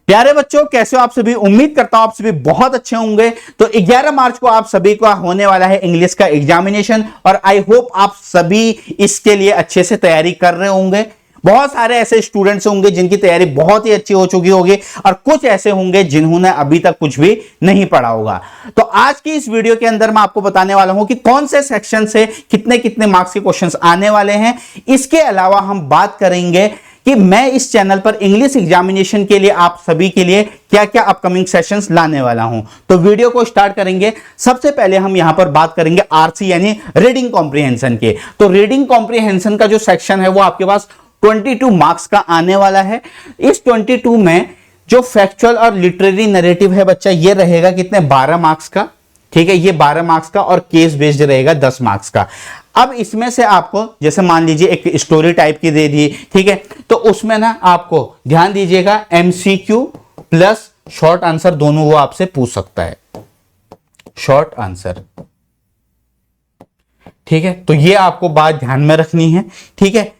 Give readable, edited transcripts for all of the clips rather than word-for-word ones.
प्यारे बच्चों, कैसे हो आप सभी? उम्मीद करता हूं आप सभी बहुत अच्छे होंगे। तो 11 मार्च को आप सभी का होने वाला है इंग्लिश का एग्जामिनेशन और आई होप आप सभी इसके लिए अच्छे से तैयारी कर रहे होंगे। बहुत सारे ऐसे स्टूडेंट्स होंगे जिनकी तैयारी बहुत ही अच्छी हो चुकी होगी और कुछ ऐसे होंगे जिन्होंने अभी तक कुछ भी नहीं पढ़ा होगा। तो आज की इस वीडियो के अंदर मैं आपको बताने वाला हूं कि कौन से सेक्शन से कितने कितने मार्क्स के क्वेश्चंस आने वाले हैं। इसके अलावा हम बात करेंगे कि मैं इस चैनल पर इंग्लिश एग्जामिनेशन के लिए आप सभी के लिए क्या क्या अपकमिंग सेशंस लाने वाला हूं। तो वीडियो को स्टार्ट करेंगे। सबसे पहले हम यहां पर बात करेंगे आरसी यानी रीडिंग कॉम्प्रिहेंशन के। तो रीडिंग कॉम्प्रिहेंशन का जो सेक्शन है वो आपके पास 22 मार्क्स का आने वाला है। इस 22 में जो फैक्चुअल और लिटरेरी नैरेटिव है बच्चा, ये रहेगा कितने? 12 मार्क्स का। ठीक है, ये 12 मार्क्स का और केस बेस्ड रहेगा 10 मार्क्स का। अब इसमें से आपको जैसे मान लीजिए एक स्टोरी टाइप की दे दी, ठीक है, तो उसमें ना आपको ध्यान दीजिएगा एमसीक्यू प्लस शॉर्ट आंसर दोनों वो आपसे पूछ सकता है, शॉर्ट आंसर। ठीक है, तो ये आपको बात ध्यान में रखनी है। ठीक है,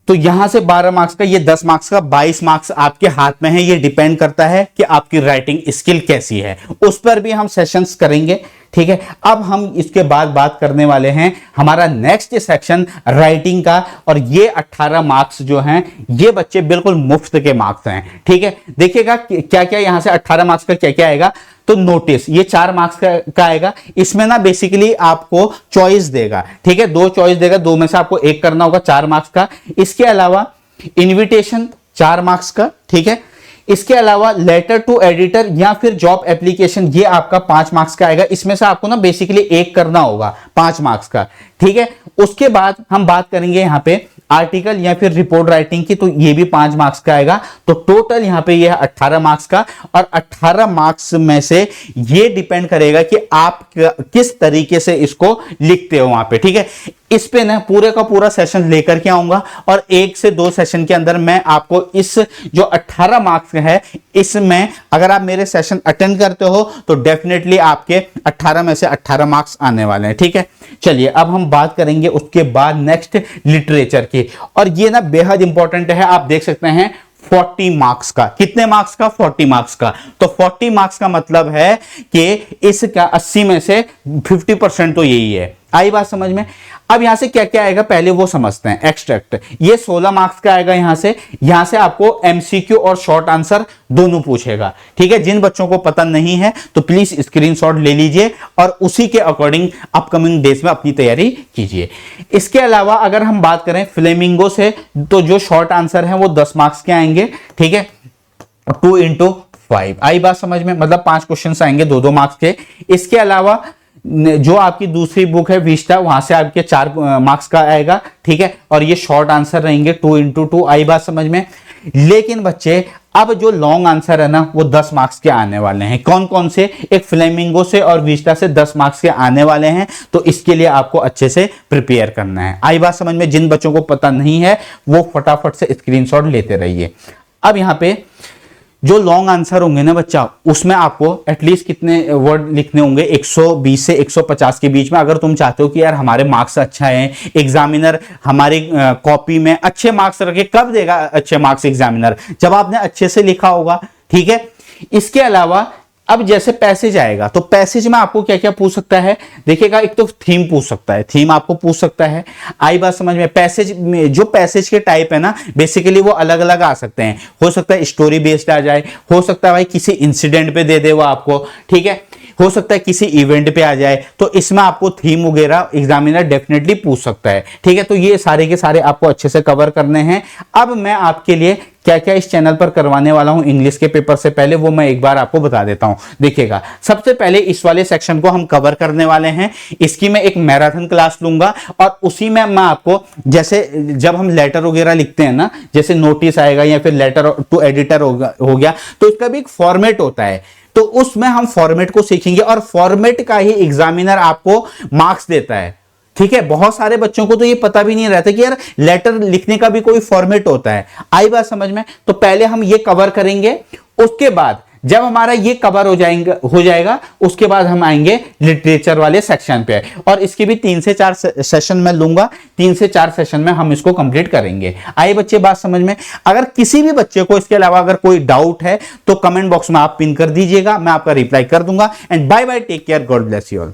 तो यहां से 12 मार्क्स का, ये 10 मार्क्स का, 22 मार्क्स आपके हाथ में है। ये डिपेंड करता है कि आपकी राइटिंग स्किल कैसी है, उस पर भी हम सेशंस करेंगे। ठीक है, अब हम इसके बाद बात करने वाले हैं हमारा नेक्स्ट सेक्शन राइटिंग का, और ये 18 मार्क्स जो हैं ये बच्चे बिल्कुल मुफ्त के मार्क्स हैं। ठीक है, देखिएगा क्या क्या यहां से 18 मार्क्स का क्या क्या आएगा। तो नोटिस ये 4 मार्क्स का आएगा। इसमें ना बेसिकली आपको चॉइस देगा। ठीक है, 2 चॉइस देगा, 2 में से आपको एक करना होगा, 4 मार्क्स का। इसके अलावा इनविटेशन 4 मार्क्स का। ठीक है, इसके अलावा लेटर टू एडिटर या फिर जॉब एप्लीकेशन, ये आपका 5 मार्क्स का आएगा। इसमें से आपको ना बेसिकली एक करना होगा 5 मार्क्स का। ठीक है, उसके बाद हम बात करेंगे यहां पे आर्टिकल या फिर रिपोर्ट राइटिंग की, तो ये भी 5 मार्क्स का आएगा। तो टोटल यहां पे ये है 18 मार्क्स का, और 18 मार्क्स में से ये डिपेंड करेगा कि आप किस तरीके से इसको लिखते हो वहां पे। ठीक है, इस पे ना पूरे का पूरा सेशन लेकर के आऊंगा और 1 से 2 सेशन के अंदर मैं आपको इस जो 18 मार्क्स है, इसमें अगर आप मेरे सेशन अटेंड करते हो तो डेफिनेटली आपके 18 में से 18 मार्क्स आने वाले हैं। ठीक है, चलिए अब हम बात करेंगे उसके बाद नेक्स्ट लिटरेचर की, और ये ना बेहद इंपॉर्टेंट है। आप देख सकते हैं 40 मार्क्स का। कितने मार्क्स का? 40 मार्क्स का। तो 40 मार्क्स का मतलब है कि इसका 80 में से 50% तो यही है। आई बात समझ में? अब यहां से क्या क्या आएगा पहले वो समझते हैं। एक्सट्रैक्ट ये 16 मार्क्स का आएगा। यहां से आपको एमसीक्यू और शॉर्ट आंसर दोनों पूछेगा। ठीक है, जिन बच्चों को पता नहीं है तो प्लीज स्क्रीनशॉट ले लीजिए और उसी के अकॉर्डिंग अपकमिंग डेज में अपनी तैयारी कीजिए। इसके अलावा अगर हम बात करें फ्लेमिंगो से, तो जो शॉर्ट आंसर है वो 10 मार्क्स के आएंगे। ठीक है, 2 into 5। आई बात समझ में? मतलब 5 क्वेश्चन आएंगे 2-2 मार्क्स के। इसके अलावा जो आपकी दूसरी बुक है विस्टा, वहां से आपके 4 मार्क्स का आएगा। ठीक है, और ये शॉर्ट आंसर रहेंगे 2 into 2। आई बात समझ में? लेकिन बच्चे अब जो लॉन्ग आंसर है ना वो 10 मार्क्स के आने वाले हैं। कौन कौन से? एक फ्लेमिंगो से और विस्टा से 10 मार्क्स के आने वाले हैं। तो इसके लिए आपको अच्छे से प्रिपेयर करना है। आई बात समझ में? जिन बच्चों को पता नहीं है वो फटाफट से स्क्रीनशॉट लेते रहिए। अब यहाँ पे जो लॉन्ग आंसर होंगे ना बच्चा, उसमें आपको एटलीस्ट कितने वर्ड लिखने होंगे? 120 से 150 के बीच में। अगर तुम चाहते हो कि यार हमारे मार्क्स अच्छा है, एग्जामिनर हमारी कॉपी में अच्छे मार्क्स रखे, कब देगा अच्छे मार्क्स एग्जामिनर? जब आपने अच्छे से लिखा होगा। ठीक है, इसके अलावा अब जैसे पैसेज आएगा, तो पैसेज में आपको क्या क्या पूछ सकता है? देखिएगा, एक तो थीम पूछ सकता है, थीम आपको पूछ सकता है। आई बात समझ में? पैसेज में जो पैसेज के टाइप है ना बेसिकली वो अलग अलग आ सकते हैं। हो सकता है स्टोरी बेस्ड आ जाए, हो सकता है भाई किसी इंसिडेंट पे दे दे वो आपको। ठीक है, हो सकता है किसी इवेंट पे आ जाए। तो इसमें आपको थीम वगैरह एग्जामिनर डेफिनेटली पूछ सकता है। ठीक है, तो ये सारे के सारे आपको अच्छे से कवर करने हैं। अब मैं आपके लिए क्या क्या इस चैनल पर करवाने वाला हूं इंग्लिश के पेपर से पहले, वो मैं एक बार आपको बता देता हूं। देखिएगा, सबसे पहले इस वाले सेक्शन को हम कवर करने वाले हैं। इसकी मैं एक मैराथन क्लास लूंगा और उसी में मैं आपको, जैसे जब हम लेटर वगैरह लिखते हैं ना, जैसे नोटिस आएगा या फिर लेटर टू एडिटर हो गया, तो इसका भी एक फॉर्मेट होता है। तो उसमें हम फॉर्मेट को सीखेंगे और फॉर्मेट का ही एग्जामिनर आपको मार्क्स देता है। ठीक है, बहुत सारे बच्चों को तो ये पता भी नहीं रहता कि यार लेटर लिखने का भी कोई फॉर्मेट होता है। आई बात समझ में? तो पहले हम ये कवर करेंगे, उसके बाद जब हमारा ये कवर हो जाएगा उसके बाद हम आएंगे लिटरेचर वाले सेक्शन पे, और इसके भी 3 से 4 सेशन में लूंगा, 3 से 4 सेशन में हम इसको कंप्लीट करेंगे। आइए बच्चे बात समझ में। अगर किसी भी बच्चे को इसके अलावा अगर कोई डाउट है तो कमेंट बॉक्स में आप पिन कर दीजिएगा, मैं आपका रिप्लाई कर दूंगा। And bye bye, take care, God bless you all.